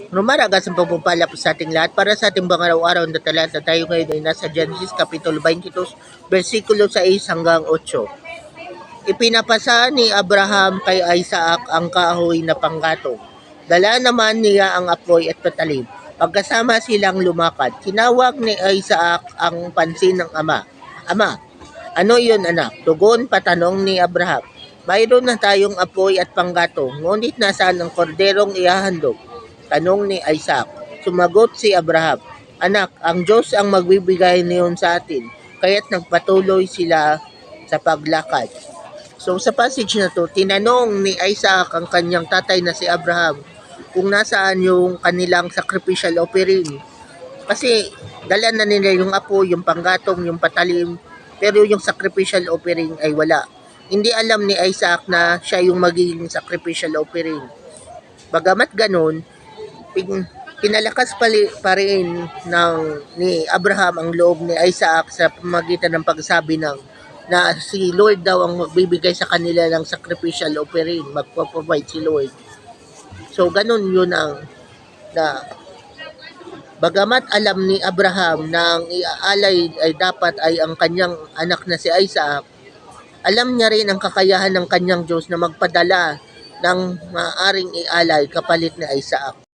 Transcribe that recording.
Rumaragas ang pagpupala po sa ating lahat para sa ating araw-araw na talata. Tayo ngayon ay nasa Genesis Kapitulo 22, versikulo 6 hanggang 8. Ipinapasa ni Abraham kay Isaac ang kahoy na panggatong. Dala naman niya ang apoy at patalim. Pagkasama silang lumakad, tinawag ni Isaac ang pansin ng ama. Ama, ano yun anak? Tugon patanong ni Abraham. Mayroon na tayong apoy at panggatong, ngunit nasaan ang korderong ihahandog? Tanong ni Isaac. Sumagot si Abraham, anak, ang Diyos ang magbibigay niyon sa atin, kaya't nagpatuloy sila sa paglakad. So sa passage na to, tinanong ni Isaac ang kanyang tatay na si Abraham kung nasaan yung kanilang sacrificial offering. Kasi dala na nila yung apoy, yung panggatong, yung patalim, pero yung sacrificial offering ay wala. Hindi alam ni Isaac na siya yung magiging sacrificial offering. Bagamat ganun, pinalakas pa rin ni Abraham ang loob ni Isaac sa pamagitan ng pagsabi na si Lord daw ang magbibigay sa kanila ng sacrificial offering, magpo-provide si Lord. So ganun yun ang na bagamat alam ni Abraham na ang iaalay ay dapat ay ang kanyang anak na si Isaac, alam niya rin ang kakayahan ng kanyang Diyos na magpadala ng maaring ialay kapalit ni Isaac.